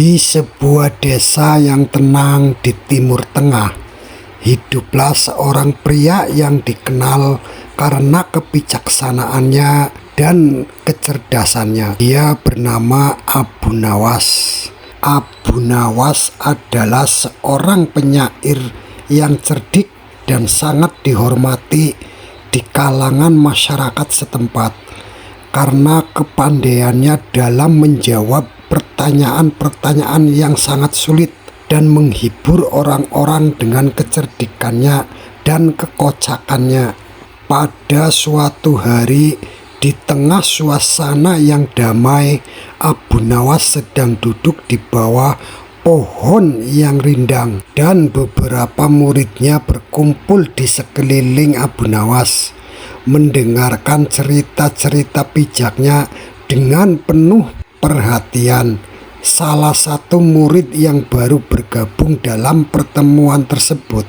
Di sebuah desa yang tenang di Timur Tengah, hiduplah seorang pria yang dikenal karena kebijaksanaannya dan kecerdasannya. Dia bernama Abu Nawas. Abu Nawas adalah seorang penyair yang cerdik dan sangat dihormati di kalangan masyarakat setempat karena kepandaiannya dalam menjawab pertanyaan-pertanyaan yang sangat sulit dan menghibur orang-orang dengan kecerdikannya dan kekocakannya. Pada suatu hari, di tengah suasana yang damai, Abu Nawas sedang duduk di bawah pohon yang rindang dan beberapa muridnya berkumpul di sekeliling Abu Nawas, mendengarkan cerita-cerita bijaknya dengan penuh perhatian. Salah satu murid yang baru bergabung dalam pertemuan tersebut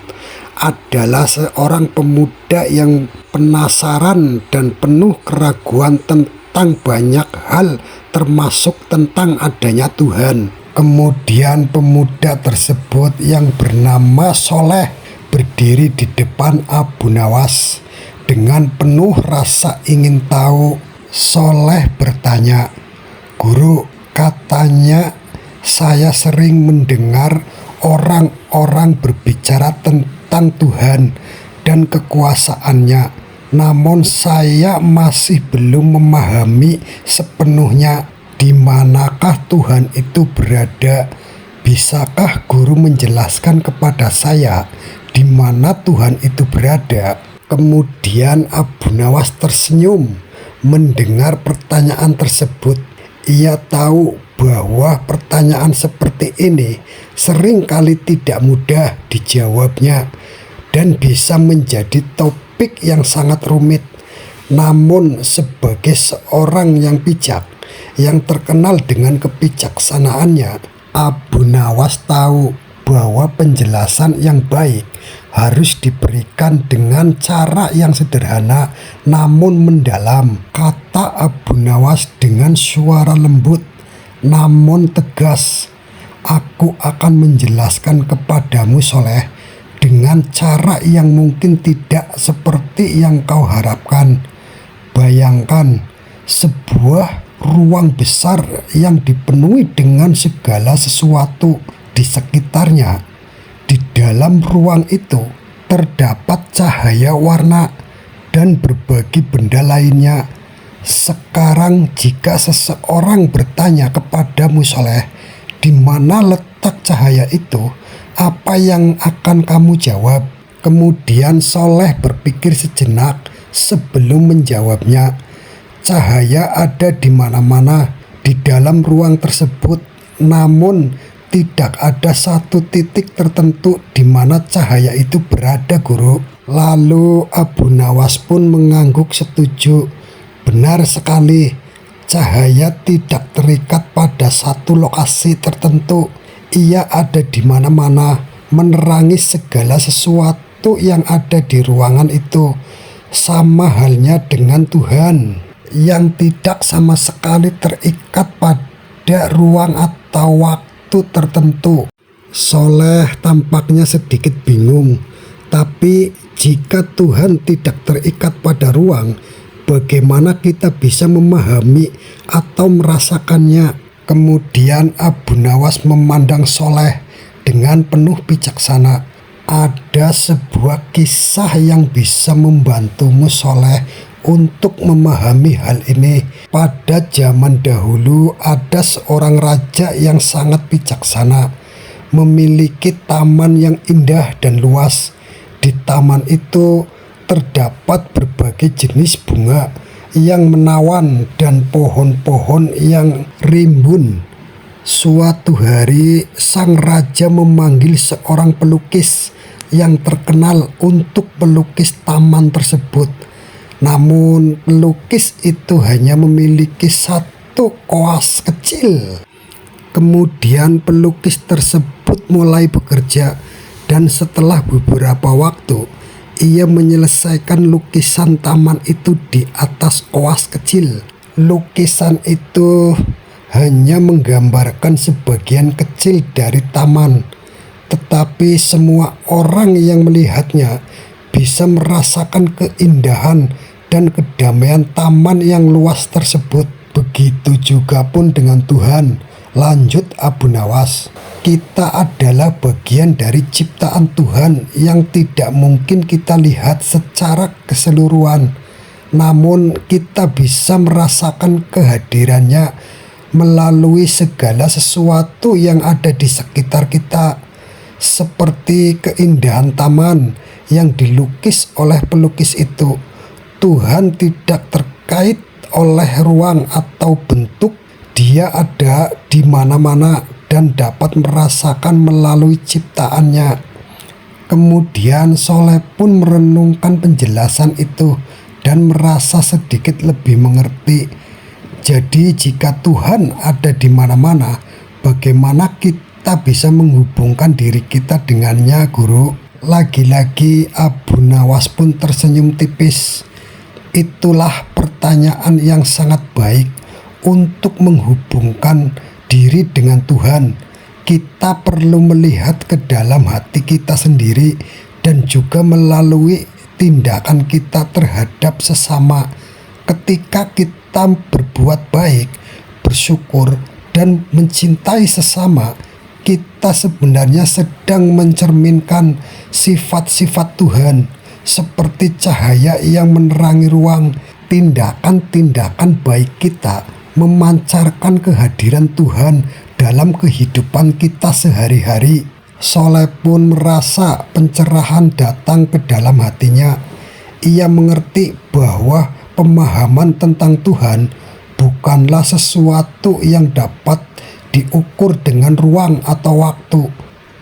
adalah seorang pemuda yang penasaran dan penuh keraguan tentang banyak hal, termasuk tentang adanya Tuhan. Kemudian pemuda tersebut yang bernama Soleh berdiri di depan Abu Nawas dengan penuh rasa ingin tahu. Soleh bertanya, "Guru, katanya saya sering mendengar orang-orang berbicara tentang Tuhan dan kekuasaannya, namun saya masih belum memahami sepenuhnya di manakah Tuhan itu berada. Bisakah guru menjelaskan kepada saya di mana Tuhan itu berada?" Kemudian Abu Nawas tersenyum mendengar pertanyaan tersebut. Ia tahu bahwa pertanyaan seperti ini seringkali tidak mudah dijawabnya dan bisa menjadi topik yang sangat rumit. Namun sebagai seorang yang bijak, yang terkenal dengan kebijaksanaannya, Abu Nawas tahu bahwa penjelasan yang baik harus diberikan dengan cara yang sederhana namun mendalam. Kata Abu Nawas dengan suara lembut namun tegas, "Aku akan menjelaskan kepadamu, Soleh, dengan cara yang mungkin tidak seperti yang kau harapkan. Bayangkan sebuah ruang besar yang dipenuhi dengan segala sesuatu di sekitarnya. Di dalam ruang itu terdapat cahaya warna dan berbagai benda lainnya. Sekarang jika seseorang bertanya kepadamu, Soleh, di mana letak cahaya itu, apa yang akan kamu jawab?" Kemudian Soleh berpikir sejenak sebelum menjawabnya. Cahaya ada di mana-mana di dalam ruang tersebut, namun tidak ada satu titik tertentu di mana cahaya itu berada, Guru. Lalu Abu Nawas pun mengangguk setuju. Benar sekali, cahaya tidak terikat pada satu lokasi tertentu. Ia ada di mana-mana, menerangi segala sesuatu yang ada di ruangan itu. Sama halnya dengan Tuhan yang tidak sama sekali terikat pada ruang atau waktu tertentu. Soleh tampaknya sedikit bingung. Tapi jika Tuhan tidak terikat pada ruang, bagaimana kita bisa memahami atau merasakannya? Kemudian Abu Nawas memandang Soleh dengan penuh bijaksana. "Ada sebuah kisah yang bisa membantumu, Soleh, untuk memahami hal ini. Pada zaman dahulu ada seorang raja yang sangat bijaksana, memiliki taman yang indah dan luas. Di taman itu terdapat berbagai jenis bunga yang menawan dan pohon-pohon yang rimbun. Suatu hari sang raja memanggil seorang pelukis yang terkenal untuk pelukis taman tersebut. Namun pelukis itu hanya memiliki satu koas kecil. Kemudian pelukis tersebut mulai bekerja dan setelah beberapa waktu ia menyelesaikan lukisan taman itu di atas koas kecil. Lukisan itu hanya menggambarkan sebagian kecil dari taman, tetapi semua orang yang melihatnya bisa merasakan keindahan dan kedamaian taman yang luas tersebut. Begitu juga pun dengan Tuhan. Lanjut Abu Nawas, kita adalah bagian dari ciptaan Tuhan yang tidak mungkin kita lihat secara keseluruhan, namun kita bisa merasakan kehadirannya melalui segala sesuatu yang ada di sekitar kita, seperti keindahan taman yang dilukis oleh pelukis itu. Tuhan tidak terkait oleh ruang atau bentuk, Dia ada di mana-mana dan dapat merasakan melalui ciptaannya. Kemudian Soleh pun merenungkan penjelasan itu dan merasa sedikit lebih mengerti. Jadi jika Tuhan ada di mana-mana, bagaimana kita bisa menghubungkan diri kita dengannya, Guru? Lagi-lagi Abu Nawas pun tersenyum tipis. Itulah pertanyaan yang sangat baik untuk menghubungkan diri dengan Tuhan. Kita perlu melihat ke dalam hati kita sendiri dan juga melalui tindakan kita terhadap sesama. Ketika kita berbuat baik, bersyukur, dan mencintai sesama, kita sebenarnya sedang mencerminkan sifat-sifat Tuhan, seperti cahaya yang menerangi ruang. Tindakan-tindakan baik kita memancarkan kehadiran Tuhan dalam kehidupan kita sehari-hari. Soleh pun merasa pencerahan datang ke dalam hatinya. Ia mengerti bahwa pemahaman tentang Tuhan bukanlah sesuatu yang dapat diukur dengan ruang atau waktu.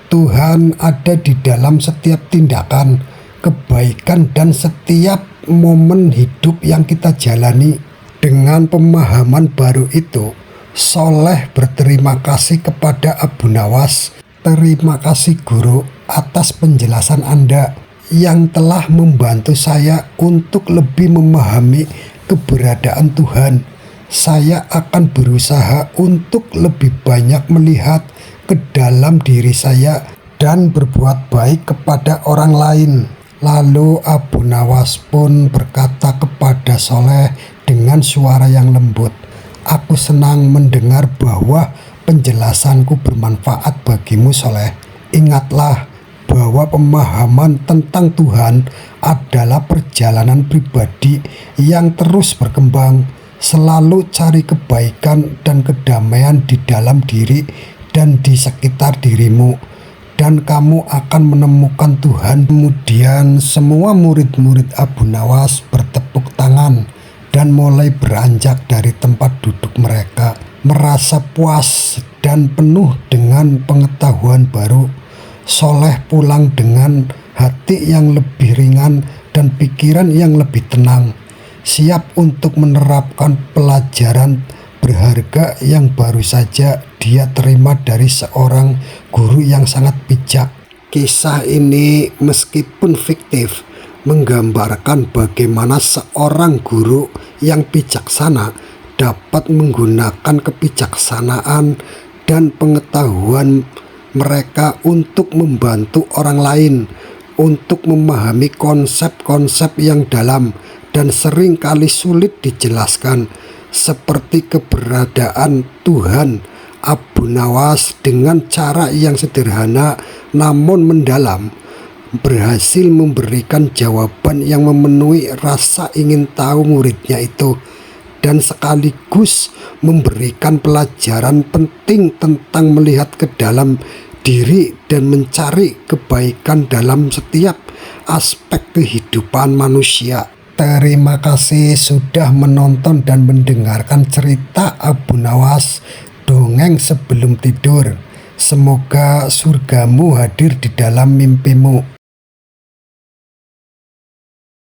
Tuhan ada di dalam setiap tindakan, kebaikan, dan setiap momen hidup yang kita jalani. Dengan pemahaman baru itu, Soleh berterima kasih kepada Abu Nawas. Terima kasih Guru atas penjelasan Anda yang telah membantu saya untuk lebih memahami keberadaan Tuhan. Saya akan berusaha untuk lebih banyak melihat ke dalam diri saya dan berbuat baik kepada orang lain. Lalu Abu Nawas pun berkata kepada Soleh dengan suara yang lembut, "Aku senang mendengar bahwa penjelasanku bermanfaat bagimu, Soleh. Ingatlah bahwa pemahaman tentang Tuhan adalah perjalanan pribadi yang terus berkembang. Selalu cari kebaikan dan kedamaian di dalam diri dan di sekitar dirimu, dan kamu akan menemukan Tuhan." Kemudian semua murid-murid Abu Nawas bertepuk tangan dan mulai beranjak dari tempat duduk mereka, merasa puas dan penuh dengan pengetahuan baru. Soleh pulang dengan hati yang lebih ringan dan pikiran yang lebih tenang, siap untuk menerapkan pelajaran berharga yang baru saja dia terima dari seorang guru yang sangat bijak. Kisah ini meskipun fiktif, menggambarkan bagaimana seorang guru yang bijaksana dapat menggunakan kebijaksanaan dan pengetahuan mereka untuk membantu orang lain, untuk memahami konsep-konsep yang dalam dan sering kali sulit dijelaskan, seperti keberadaan Tuhan. Abu Nawas dengan cara yang sederhana namun mendalam berhasil memberikan jawaban yang memenuhi rasa ingin tahu muridnya itu, dan sekaligus memberikan pelajaran penting tentang melihat ke dalam diri dan mencari kebaikan dalam setiap aspek kehidupan manusia. Terima kasih sudah menonton dan mendengarkan cerita Abu Nawas, dongeng sebelum tidur. Semoga surgamu hadir di dalam mimpimu.